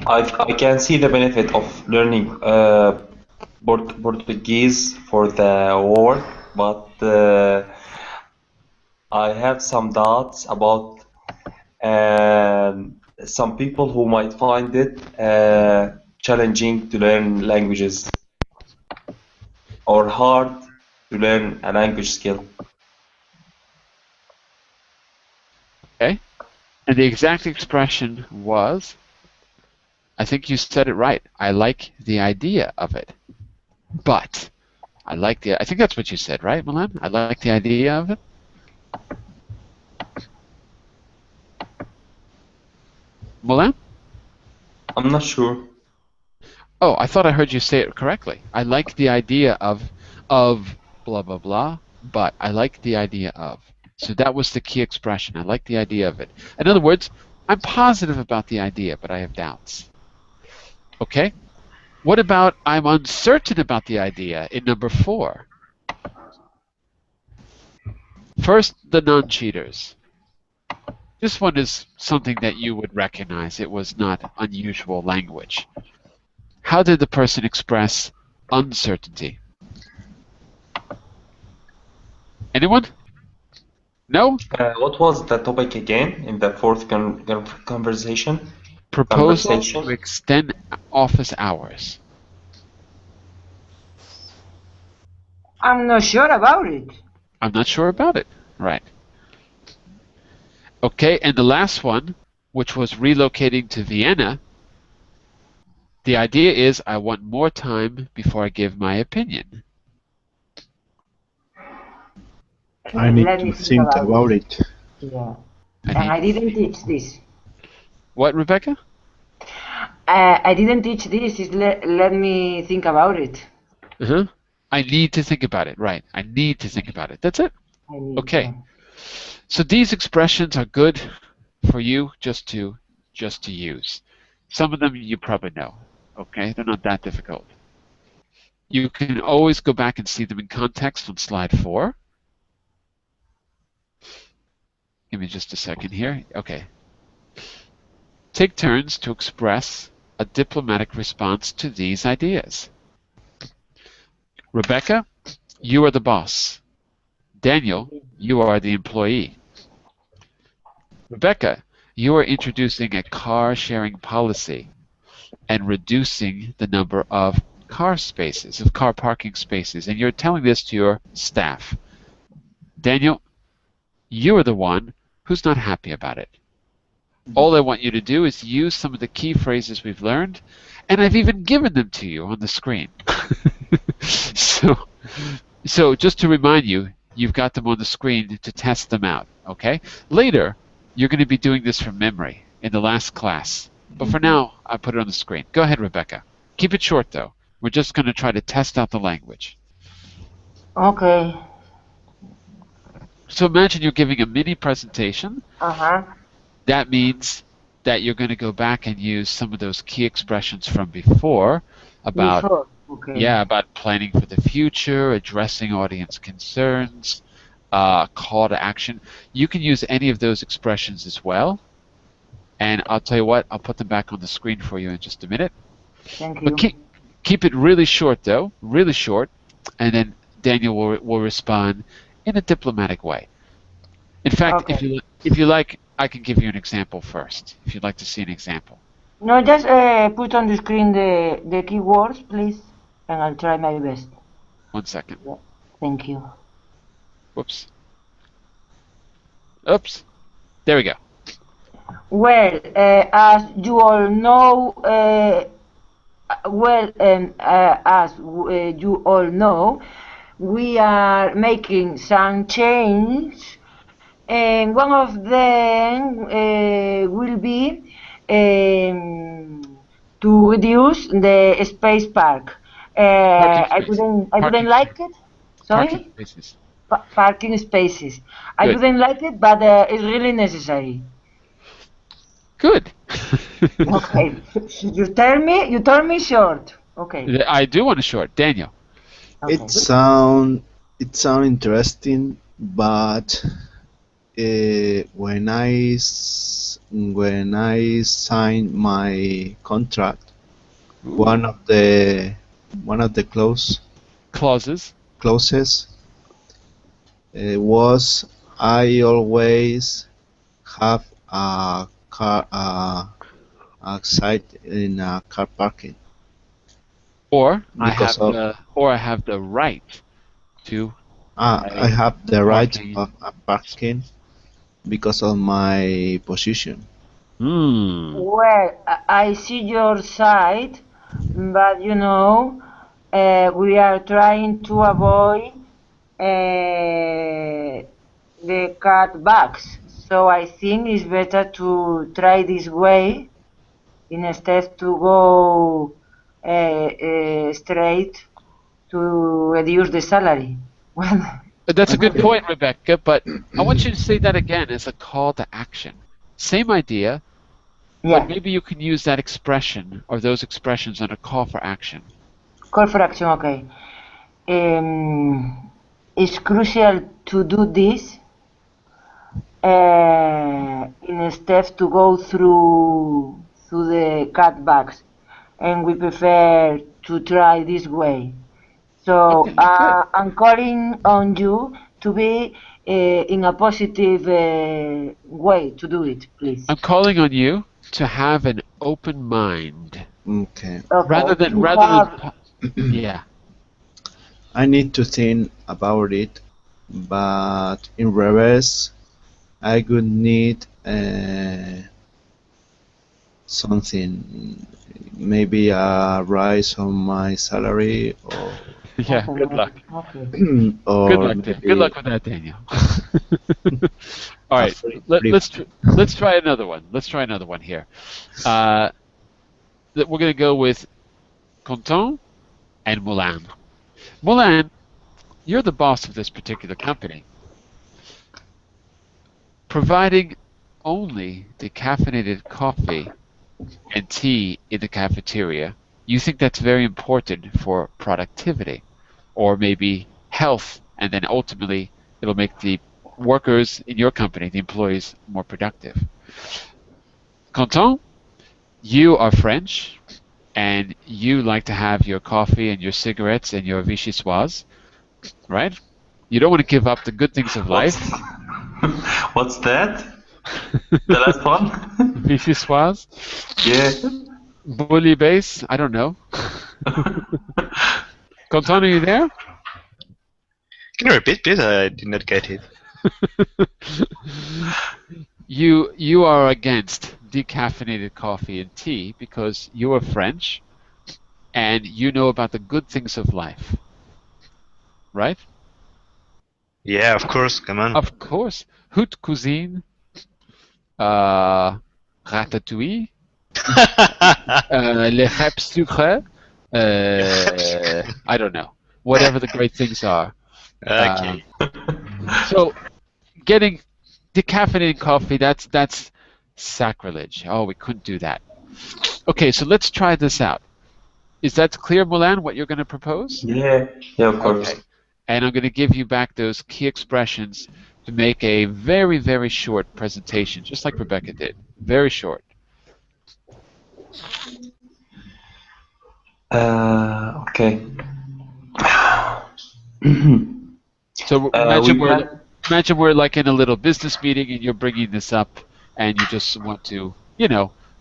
I can see the benefit of learning Portuguese for the war, but I have some doubts about some people who might find it challenging to learn languages or hard to learn a language skill. Okay, and the exact expression was, I think you said it right. I like the idea of it, but I think that's what you said, right, Milan? I like the idea of it. Milan? I'm not sure. Oh, I thought I heard you say it correctly. I like the idea of blah blah blah, but I like the idea of. So that was the key expression. I like the idea of it. In other words, I'm positive about the idea, but I have doubts. Okay? What about I'm uncertain about the idea in number 4? First, the non-cheaters. This one is something that you would recognize. It was not unusual language. How did the person express uncertainty? Anyone? No? What was the topic again in the fourth conversation? Proposal to extend office hours. I'm not sure about it. I'm not sure about it. Right. Okay, and the last one, which was relocating to Vienna, the idea is I want more time before I give my opinion. I need to think about it. Yeah. And I didn't teach this. What, Rebecca? I didn't teach this. Let me think about it. Uh-huh. I need to think about it. Right. I need to think about it. That's it. Okay. So these expressions are good for you just to use. Some of them you probably know. Okay? They're not that difficult. You can always go back and see them in context on slide 4. Give me just a second here. Okay. Take turns to express a diplomatic response to these ideas. Rebecca, you are the boss. Daniel, you are the employee. Rebecca, you are introducing a car-sharing policy and reducing the number of car parking spaces, and you're telling this to your staff. Daniel, you are the one who's not happy about it. All I want you to do is use some of the key phrases we've learned, and I've even given them to you on the screen. So just to remind you, you've got them on the screen to test them out, okay? Later, you're going to be doing this from memory in the last class. But for now, I put it on the screen. Go ahead, Rebecca. Keep it short, though. We're just going to try to test out the language. Okay. So imagine you're giving a mini presentation. Uh-huh. That means that you're going to go back and use some of those key expressions from before about Before. Okay. yeah, about planning for the future, addressing audience concerns, call to action. You can use any of those expressions as well. And I'll tell you what, I'll put them back on the screen for you in just a minute. Thank you. But keep it really short, though, really short, and then Daniel will respond in a diplomatic way. In fact, Okay. if you like, I can give you an example first, if you'd like to see an example. No, just put on the screen the keywords, please, and I'll try my best. 1 second. Thank you. Whoops. Oops. There we go. Well, as you all know, you all know, we are making some change, and one of them will be to reduce the space park. I spaces. wouldn't Parking like it. Sorry. Parking spaces. Parking spaces. I Good. wouldn't like it, but it's really necessary. Good. Okay. You tell me short. Okay. I do want a short. Daniel. Okay. It sound interesting, but when I signed my contract, one of the Clauses. clauses was I always have a car a site in a car parking. Or I Because have the right to I have the right Parking. of a parking because of my position. Well, I see your side, but you know, we are trying to avoid the cutbacks. So I think it's better to try this way instead to go straight to reduce the salary. Well, That's a good point, Rebecca, but I want you to say that again as a call to action. Same idea, yeah, but maybe you can use that expression or those expressions on a call for action. call for action, okay. It's crucial to do this instead to go through the cutbacks, and we prefer to try this way. So Okay, good. I'm calling on you to be in a positive way to do it, please. I'm calling on you to have an open mind Okay. Okay. rather than yeah. I need to think about it, but in reverse, I would need something, maybe a rise on my salary, or Yeah, good luck. Okay. or Good luck, maybe good luck with that, Daniel. All a right, free- let's try another one. Let's try another one here. We're going to go with Content and Moulin. Moulin, you're the boss of this particular company. Providing only decaffeinated coffee and tea in the cafeteria, you think that's very important for productivity, or maybe health, and then ultimately it'll make the workers in your company, the employees, more productive. Content, you are French, and you like to have your coffee and your cigarettes and your vichyssoise, right? You don't want to give up the good things of life. What's that? The last one? Vichyssoise, Yeah. bouillabaisse, I don't know. Content, are you there? Can you repeat, please? I did not get it. You are against decaffeinated coffee and tea because you are French and you know about the good things of life, right? Yeah, of course. Come on. Of course. Haute cuisine, ratatouille, les crêpes sucrées, I don't know, whatever the great things are. Okay. So getting decaffeinated coffee, that's sacrilege. Oh, we couldn't do that. Okay, so let's try this out. Is that clear, Mulan, what you're going to propose? Yeah, of course. Okay. And I'm going to give you back those key expressions to make a very, very short presentation, just like Rebecca did. Very short. Okay. So imagine we're like in a little business meeting and you're bringing this up and you just want to,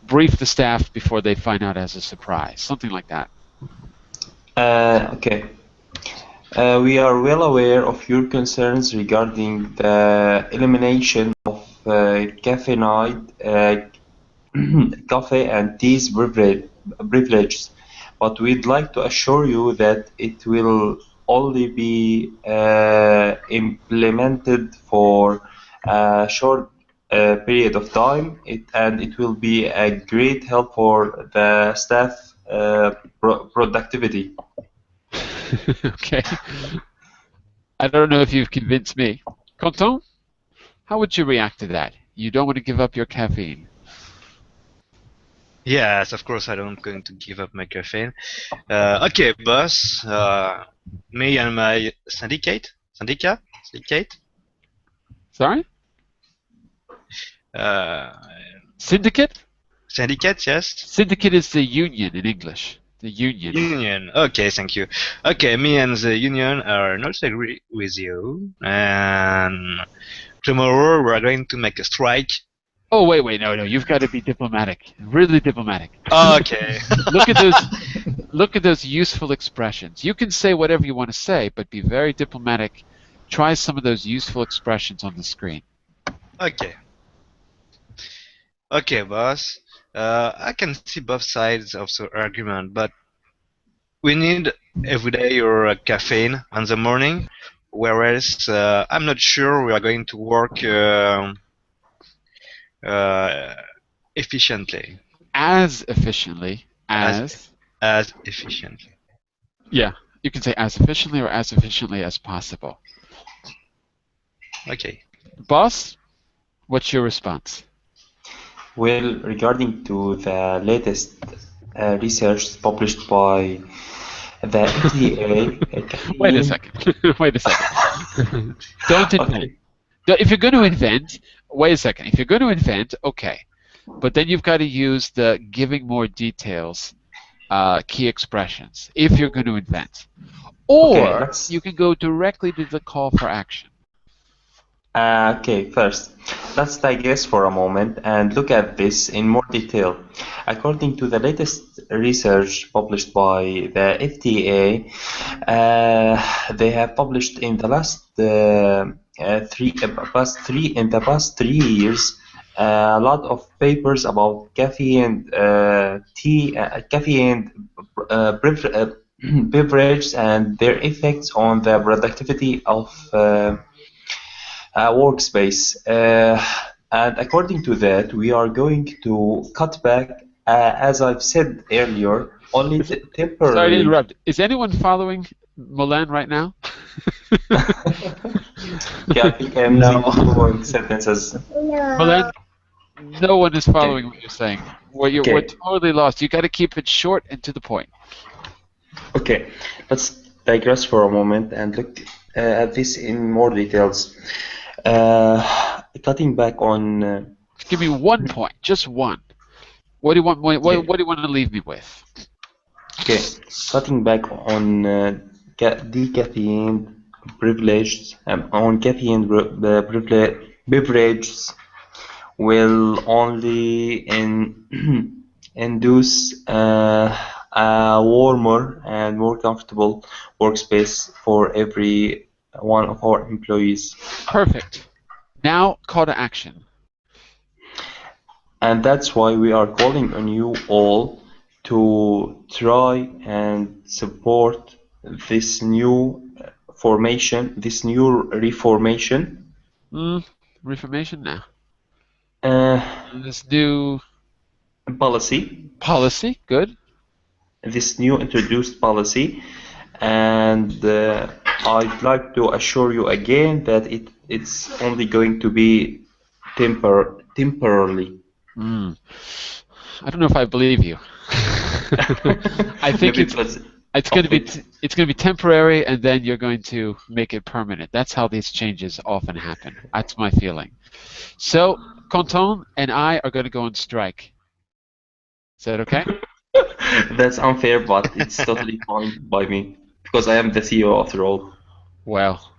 brief the staff before they find out as a surprise, something like that. Okay. We are well aware of your concerns regarding the elimination of caffeinated coffee and teas privileges, but we'd like to assure you that it will only be implemented for a short period of time, and it will be a great help for the staff productivity. Okay. I don't know if you've convinced me. Quentin, how would you react to that? You don't want to give up your caffeine. Yes, of course I don't going to give up my caffeine. Okay, boss. Me and my syndicate. Sorry? Syndicate? Syndicate, yes. Syndicate is the union in English. The union. Union. Okay, thank you. Okay, me and the union are not agree with you, and tomorrow we are going to make a strike. Oh wait, no, you've got to be diplomatic, really diplomatic. Okay. Look at those useful expressions. You can say whatever you want to say, but be very diplomatic. Try some of those useful expressions on the screen. Okay. Okay, boss. I can see both sides of the argument, but we need every day your caffeine in the morning, whereas I'm not sure we are going to work efficiently. As efficiently as efficiently. Yeah, you can say as efficiently or as efficiently as possible. Okay. Boss, what's your response? Well, regarding to the latest research published by the FDA. Wait a second. Wait a second. Don't invent. If you're going to invent, wait a second. If you're going to invent, okay. But then you've got to use the giving more details, key expressions, if you're going to invent. Or you can go directly to the call for action. Okay, first, let's digress for a moment and look at this in more detail. According to the latest research published by the FDA, they have published in the past 3 years a lot of papers about caffeine, caffeine beverages and their effects on the productivity of workspace, and according to that, we are going to cut back, as I've said earlier, only temporarily. Sorry to interrupt. Is anyone following Mulan right now? Yeah, I think I'm following sentences. Mulan, no one is following what you're saying. We're totally lost. You got to keep it short and to the point. Okay, let's digress for a moment and look at this in more details. Cutting back on. Give me 1 point, just one. What do you want? What do you want to leave me with? Okay, cutting back on decaffeine privileges, on caffeine beverages will only induce a warmer and more comfortable workspace for every one of our employees. Perfect. Now, call to action. And that's why we are calling on you all to try and support this new formation, this new reformation. Reformation now. This new policy. Policy, good. This new introduced policy, and I'd like to assure you again that it's only going to be temporarily. I don't know if I believe you. I think Maybe because it's going to be temporary, and then you're going to make it permanent. That's how these changes often happen. That's my feeling. So, Canton and I are going to go on strike. Is that okay? that's unfair, but it's totally fine by me because I am the CEO after all. Well,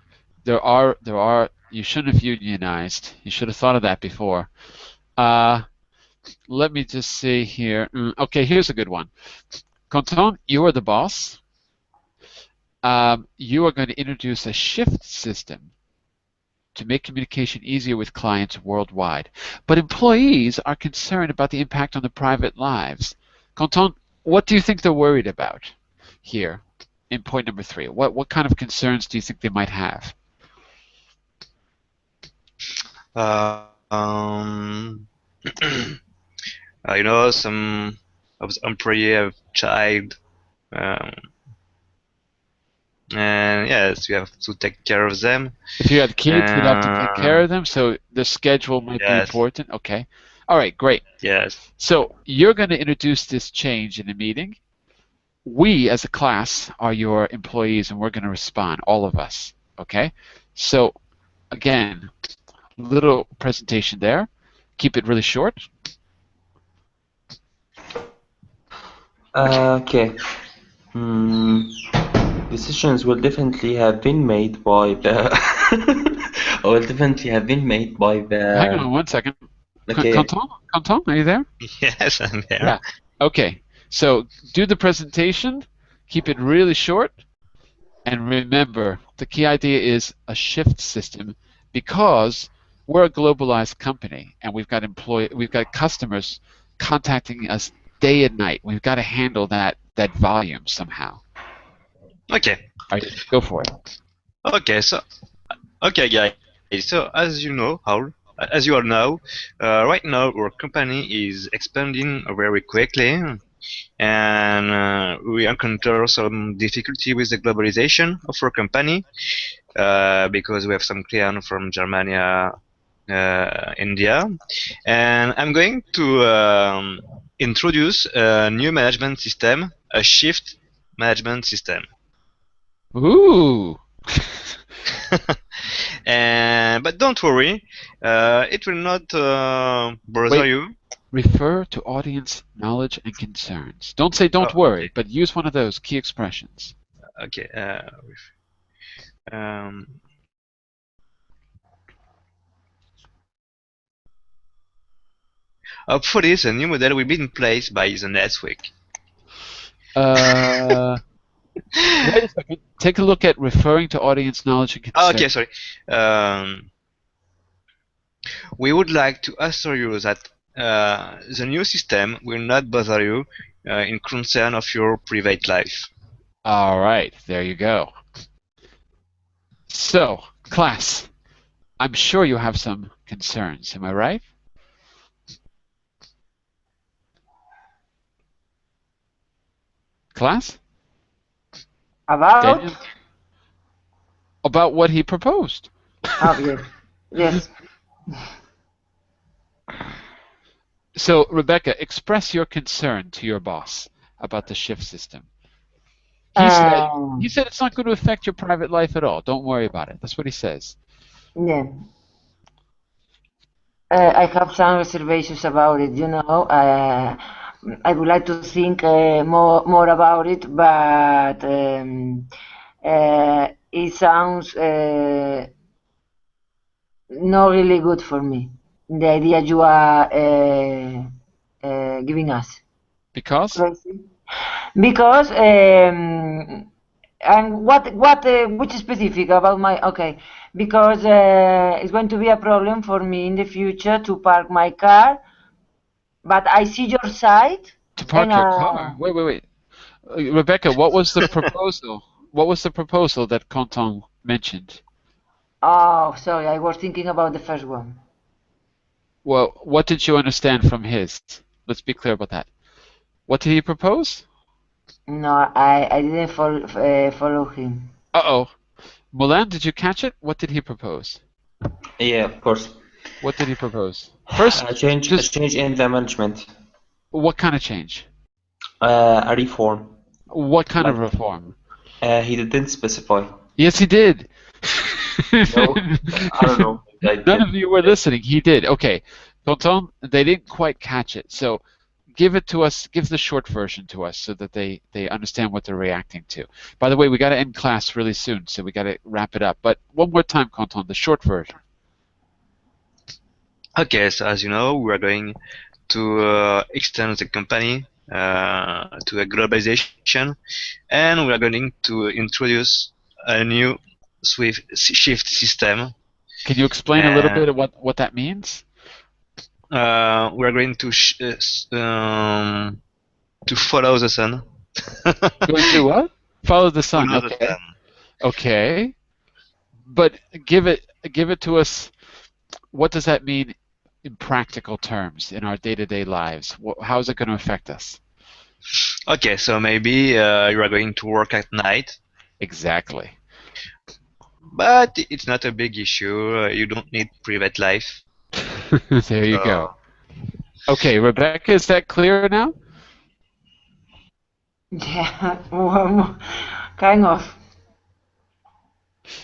there are. You shouldn't have unionized. You should have thought of that before. Let me just see here. Okay, here's a good one. Canton, you are the boss. You are going to introduce a shift system to make communication easier with clients worldwide. But employees are concerned about the impact on their private lives. Canton, what do you think they're worried about here in point number 3? What kind of concerns do you think they might have? Some of the employees have child, and yes, you have to take care of them. If you had kids, you'd have to take care of them, so the schedule might be Yes. important. Okay. All right, great. Yes. So you're going to introduce this change in a meeting. We, as a class, are your employees, and we're going to respond, all of us. Okay? So, again, little presentation there. Keep it really short. Okay. Decisions will definitely have been made by the. Will definitely have been made by the. Hang on one second. Okay. Canton, are you there? Yes, I'm there. Yeah. Okay. So do the presentation. Keep it really short. And remember, the key idea is a shift system because we're a globalized company and we've got customers contacting us day and night. We've got to handle that volume somehow. Okay. All right, go for it. Okay, guys. So as you know, as you all know, right now our company is expanding very quickly, and we encounter some difficulty with the globalization of our company because we have some clients from Germany, India, and I'm going to introduce a new management system, a shift management system. Ooh. But don't worry, it will not bother you. Refer to audience knowledge and concerns. Don't say don't worry, okay. but use one of those key expressions. Okay. Hopefully, the new model will be in place by the next week. Wait a second. Take a look at referring to audience knowledge and concerns. Okay, sorry. We would like to assure you that the new system will not bother you in concern of your private life. All right, there you go. So, class, I'm sure you have some concerns. Am I right? Class? About? Daniel? About what he proposed. Oh, yes. Yes. So, Rebecca, express your concern to your boss about the shift system. He said it's not going to affect your private life at all. Don't worry about it. That's what he says. Yeah. I have some reservations about it, you know. I would like to think more about it, but it sounds not really good for me. The idea you are giving us. Because? Because and which specific about my because it's going to be a problem for me in the future to park my car, but I see your side. To park your car? Wait. Rebecca, what was the proposal? What was the proposal that Canton mentioned? Oh, sorry, I was thinking about the first one. Well, what did you understand from his? Let's be clear about that. What did he propose? No, I didn't follow him. Uh-oh. Mulan, did you catch it? What did he propose? Yeah, of course. What did he propose? First, A change in the management. what kind of change? A reform. What kind of Like, reform? he didn't specify. Yes, he did. No, I don't know. None of you were listening. He did. Okay. Tonton, they didn't quite catch it. So give it to us, give the short version to us so that they understand what they're reacting to. By the way, we got to end class really soon, so we got to wrap it up. But one more time, Tonton, the short version. Okay, so as you know, we are going to extend the company to a globalization, and we are going to introduce a new shift system. Can you explain a little bit of what that means? We are going to follow the sun. Going to what? Follow the sun. Follow Okay. the sun. Okay. But give it to us. What does that mean in practical terms in our day-to-day lives? How is it going to affect us? Okay, so maybe you are going to work at night. Exactly. But it's not a big issue. You don't need private life. There you go. Okay, Rebecca, is that clear now? Yeah, well, kind of.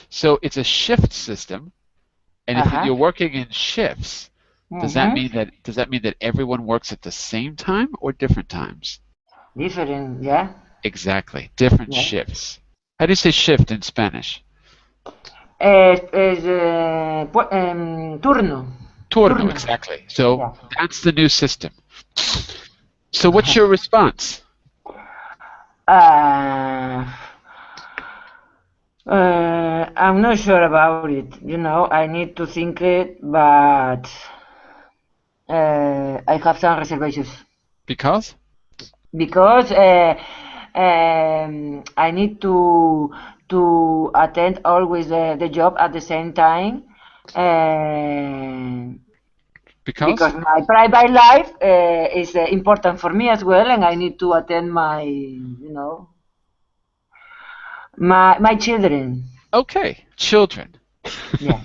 So it's a shift system, and if you're working in shifts, does that mean that everyone works at the same time or different times? Different, yeah. Exactly, different shifts. How do you say shift in Spanish? Turno. Turno, exactly. So that's the new system. So what's your response? I'm not sure about it. You know, I need to think it, but I have some reservations. Because? Because I need to attend always the job at the same time. Because my private life is important for me as well, and I need to attend my, my children. Okay, children. Yeah.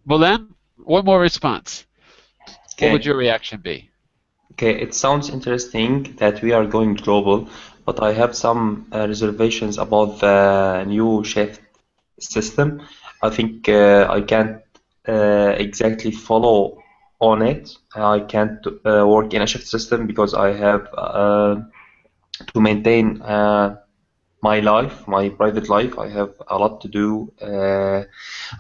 Mulan, one more response. Okay. What would your reaction be? Okay, it sounds interesting that we are going global, but I have some reservations about the new shift system. I think I can't exactly follow on it. I can't work in a shift system because I have to maintain my life, my private life. I have a lot to do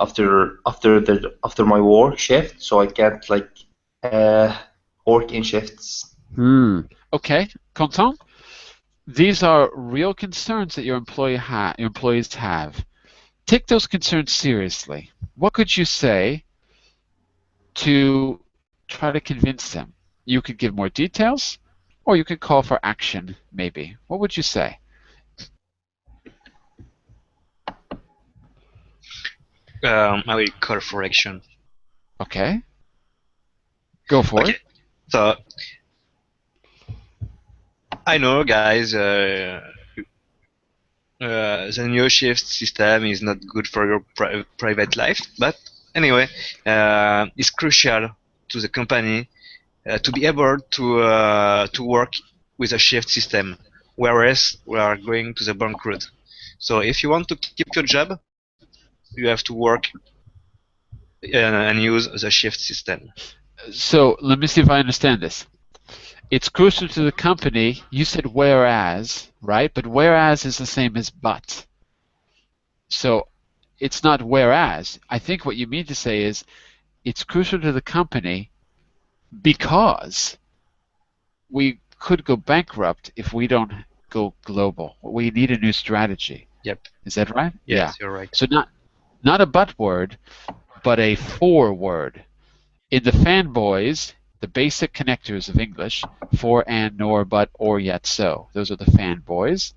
after my work shift, so I can't work in shifts. Okay, Content. These are real concerns that your employees have. Take those concerns seriously. What could you say to try to convince them? You could give more details, or you could call for action, maybe. What would you say? I will call for action. Okay. Go for it. So, I know, guys, the new shift system is not good for your private life, but anyway, it's crucial to the company to be able to work with a shift system, whereas we are going to the bankrupt. So if you want to keep your job, you have to work and use the shift system. So let me see if I understand this. It's crucial to the company. You said whereas, right? But whereas is the same as but. So it's not whereas. I think what you mean to say is it's crucial to the company because we could go bankrupt if we don't go global. We need a new strategy. Yep. Is that right? Yes, yeah. You're right. So not a but word, but a for word. In the fanboys, the basic connectors of English, for, and, nor, but, or, yet, so. Those are the fanboys.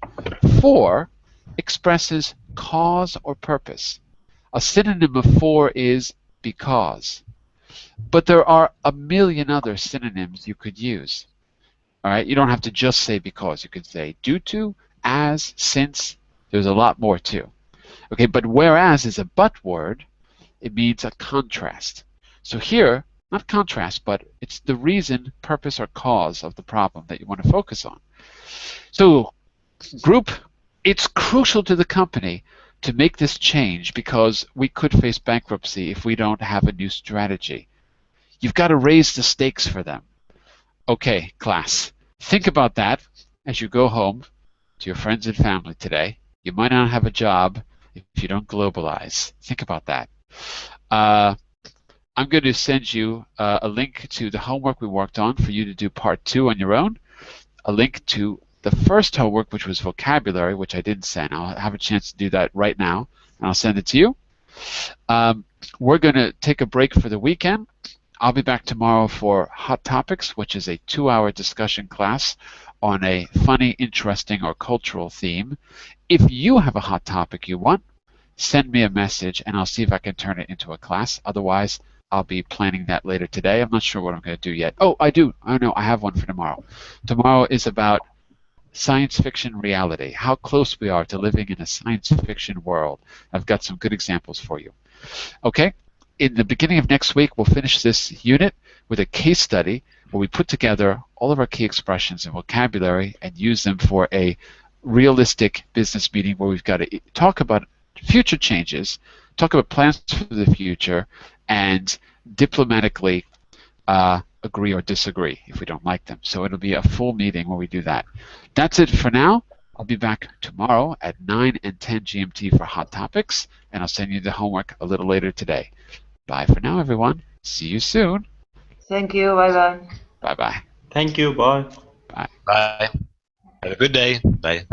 For expresses cause or purpose. A synonym of for is because. But there are a million other synonyms you could use. All right, you don't have to just say because. You could say due to, as, since. There's a lot more too. Okay, but whereas is a but word, it means a contrast. So here, not contrast, but it's the reason, purpose, or cause of the problem that you want to focus on. So, group, it's crucial to the company to make this change because we could face bankruptcy if we don't have a new strategy. You've got to raise the stakes for them. Okay, class, think about that as you go home to your friends and family today. You might not have a job if you don't globalize. Think about that. I'm going to send you a link to the homework we worked on for you to do part 2 on your own, a link to the first homework, which was vocabulary, which I didn't send. I'll have a chance to do that right now, and I'll send it to you. We're going to take a break for the weekend. I'll be back tomorrow for Hot Topics, which is a 2-hour discussion class on a funny, interesting, or cultural theme. If you have a hot topic you want, send me a message, and I'll see if I can turn it into a class. Otherwise, I'll be planning that later today. I'm not sure what I'm going to do yet. Oh, I do. I know. I have one for tomorrow. Tomorrow is about science fiction reality, how close we are to living in a science fiction world. I've got some good examples for you. Okay, in the beginning of next week, we'll finish this unit with a case study where we put together all of our key expressions and vocabulary and use them for a realistic business meeting where we've got to talk about future changes, talk about plans for the future, and diplomatically agree or disagree if we don't like them. So it'll be a full meeting where we do that. That's it for now. I'll be back tomorrow at 9 and 10 GMT for Hot Topics, and I'll send you the homework a little later today. Bye for now, everyone. See you soon. Thank you. Bye-bye. Bye-bye. Thank you. Bye. Bye. Bye. Have a good day. Bye.